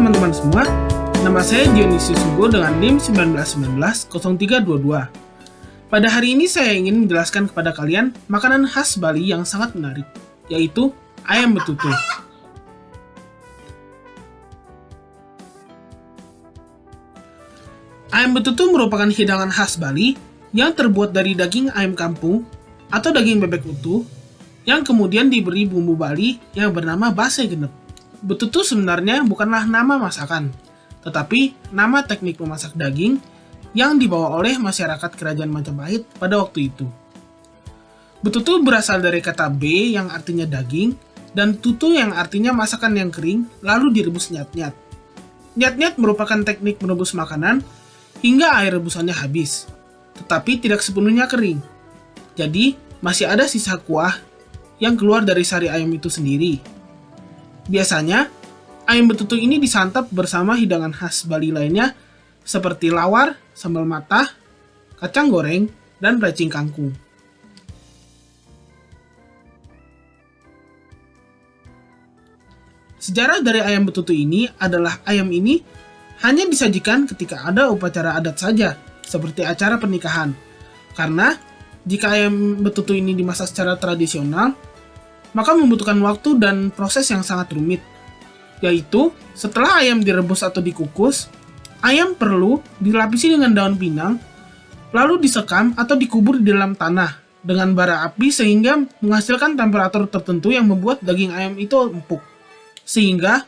teman-teman semua, nama saya Dionysius Hugo dengan NIM 1919-0322. Pada hari ini saya ingin menjelaskan kepada kalian makanan khas Bali yang sangat menarik, yaitu ayam betutu. Ayam betutu merupakan hidangan khas Bali yang terbuat dari daging ayam kampung atau daging bebek utuh yang kemudian diberi bumbu Bali yang bernama base genep. Betutu sebenarnya bukanlah nama masakan, tetapi nama teknik memasak daging yang dibawa oleh masyarakat kerajaan Majapahit pada waktu itu. Betutu berasal dari kata be yang artinya daging, dan tutu yang artinya masakan yang kering lalu direbus nyat-nyat. Nyat-nyat merupakan teknik merebus makanan hingga air rebusannya habis, tetapi tidak sepenuhnya kering. Jadi, masih ada sisa kuah yang keluar dari sari ayam itu sendiri. Biasanya, ayam betutu ini disantap bersama hidangan khas Bali lainnya seperti lawar, sambal matah, kacang goreng, dan racing kangkung. Sejarah dari ayam betutu ini adalah ayam ini hanya disajikan ketika ada upacara adat saja, seperti acara pernikahan. Karena jika ayam betutu ini dimasak secara tradisional, maka membutuhkan waktu dan proses yang sangat rumit. Yaitu, setelah ayam direbus atau dikukus, ayam perlu dilapisi dengan daun pinang, lalu disekam atau dikubur di dalam tanah dengan bara api sehingga menghasilkan temperatur tertentu yang membuat daging ayam itu empuk. Sehingga,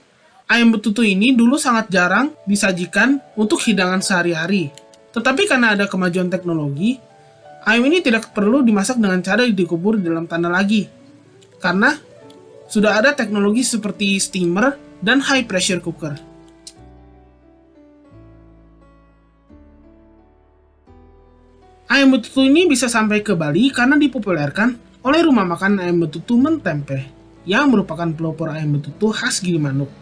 ayam betutu ini dulu sangat jarang disajikan untuk hidangan sehari-hari. Tetapi karena ada kemajuan teknologi, ayam ini tidak perlu dimasak dengan cara dikubur di dalam tanah lagi. Karena sudah ada teknologi seperti steamer dan high pressure cooker. Ayam betutu ini bisa sampai ke Bali karena dipopulerkan oleh rumah makan ayam betutu Mentempe yang merupakan pelopor ayam betutu khas Gilimanuk.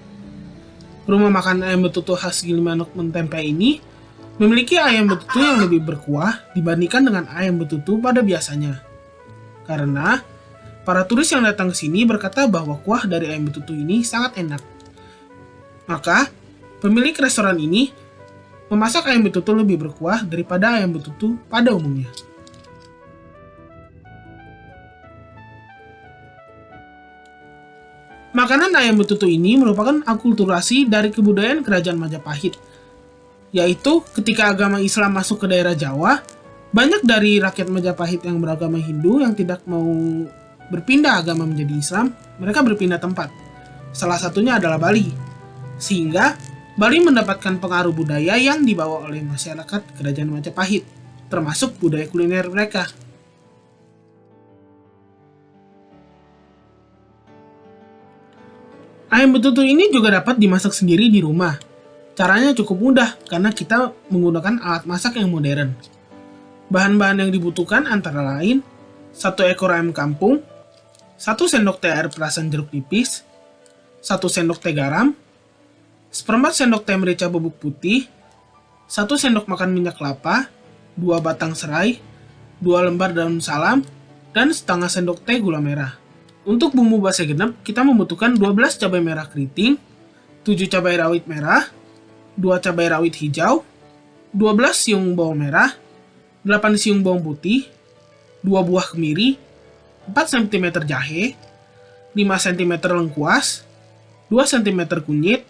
Rumah makan ayam betutu khas Gilimanuk Mentempe ini memiliki ayam betutu yang lebih berkuah dibandingkan dengan ayam betutu pada biasanya. Karena para turis yang datang ke sini berkata bahwa kuah dari ayam betutu ini sangat enak. Maka, pemilik restoran ini memasak ayam betutu lebih berkuah daripada ayam betutu pada umumnya. Makanan ayam betutu ini merupakan akulturasi dari kebudayaan kerajaan Majapahit. Yaitu ketika agama Islam masuk ke daerah Jawa, banyak dari rakyat Majapahit yang beragama Hindu yang tidak mau berpindah agama menjadi Islam, mereka berpindah tempat. Salah satunya adalah Bali. Sehingga, Bali mendapatkan pengaruh budaya yang dibawa oleh masyarakat kerajaan Majapahit, termasuk budaya kuliner mereka. Ayam betutu ini juga dapat dimasak sendiri di rumah. Caranya cukup mudah karena kita menggunakan alat masak yang modern. Bahan-bahan yang dibutuhkan antara lain 1 ekor ayam kampung, 1 sendok teh air perasan jeruk nipis, 1 sendok teh garam, 1/4 sendok teh merica bubuk putih, 1 sendok makan minyak kelapa, 2 batang serai, 2 lembar daun salam, dan setengah sendok teh gula merah. Untuk bumbu base genep, kita membutuhkan 12 cabai merah keriting, 7 cabai rawit merah, 2 cabai rawit hijau, 12 siung bawang merah, 8 siung bawang putih, 2 buah kemiri, 4 cm jahe, 5 cm lengkuas, 2 cm kunyit,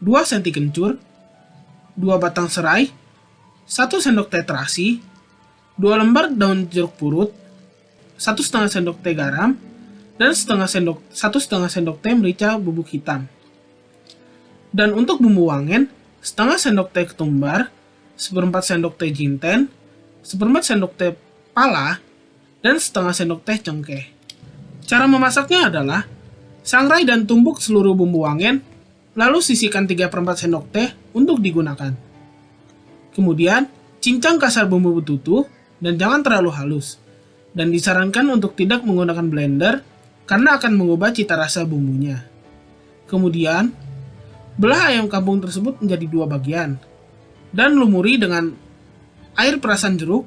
2 cm kencur, 2 batang serai, 1 sendok teh terasi, 2 lembar daun jeruk purut, 1,5 sendok teh garam, dan 1,5 sendok teh merica bubuk hitam. Dan untuk bumbu wangen, 1/2 sendok teh ketumbar, 1/4 sendok teh jinten, 1/4 sendok teh pala, dan 1/2 sendok teh cengkeh. Cara memasaknya adalah sangrai dan tumbuk seluruh bumbu wangen, lalu sisihkan 3/4 sendok teh untuk digunakan. Kemudian, cincang kasar bumbu betutu dan jangan terlalu halus. Dan disarankan untuk tidak menggunakan blender karena akan mengubah cita rasa bumbunya. Kemudian, belah ayam kampung tersebut menjadi 2 bagian dan lumuri dengan air perasan jeruk,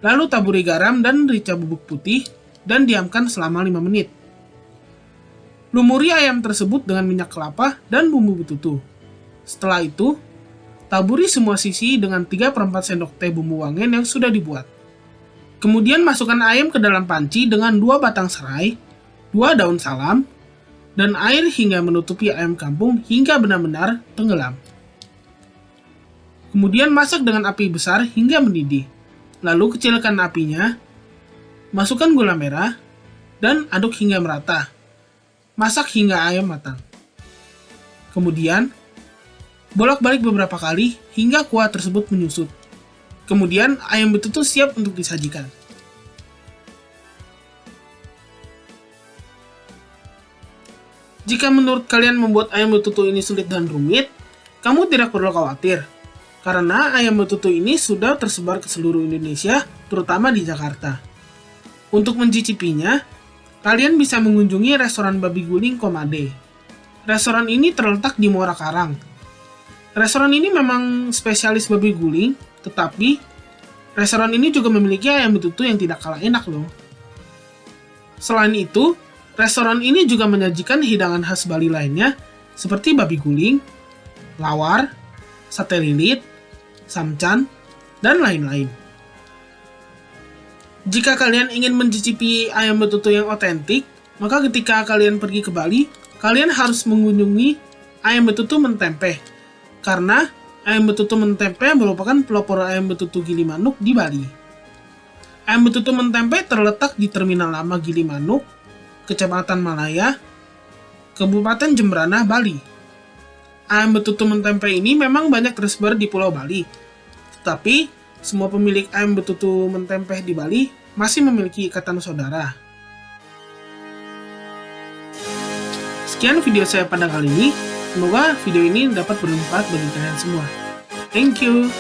lalu taburi garam dan merica bubuk putih dan diamkan selama 5 menit. Lumuri ayam tersebut dengan minyak kelapa dan bumbu betutu. Setelah itu, taburi semua sisi dengan 3/4 sendok teh bumbu wangen yang sudah dibuat. Kemudian masukkan ayam ke dalam panci dengan 2 batang serai, 2 daun salam, dan air hingga menutupi ayam kampung hingga benar-benar tenggelam. Kemudian masak dengan api besar hingga mendidih. Lalu kecilkan apinya, masukkan gula merah, dan aduk hingga merata. Masak hingga ayam matang. Kemudian, bolak-balik beberapa kali hingga kuah tersebut menyusut. Kemudian, ayam betutu siap untuk disajikan. Jika menurut kalian membuat ayam betutu ini sulit dan rumit, kamu tidak perlu khawatir. Karena ayam betutu ini sudah tersebar ke seluruh Indonesia, terutama di Jakarta. Untuk mencicipinya, kalian bisa mengunjungi restoran babi guling Komade. Restoran ini terletak di Muara Karang. Restoran ini memang spesialis babi guling, tetapi restoran ini juga memiliki ayam betutu yang tidak kalah enak loh. Selain itu, restoran ini juga menyajikan hidangan khas Bali lainnya seperti babi guling, lawar, sate lilit, samcan, dan lain-lain. Jika kalian ingin mencicipi ayam betutu yang otentik, maka ketika kalian pergi ke Bali, kalian harus mengunjungi ayam betutu Mentempeh. Karena ayam betutu Mentempeh merupakan pelopor ayam betutu Gilimanuk di Bali. Ayam betutu Mentempeh terletak di Terminal Lama Gilimanuk, Kecamatan Malaya, Kabupaten Jembrana, Bali. Ayam betutu Mentempeh ini memang banyak tersebar di Pulau Bali, tetapi semua pemilik ayam betutu Mentempeh di Bali masih memiliki ikatan saudara. Sekian video saya pada kali ini. Semoga video ini dapat bermanfaat bagi kalian semua. Thank you.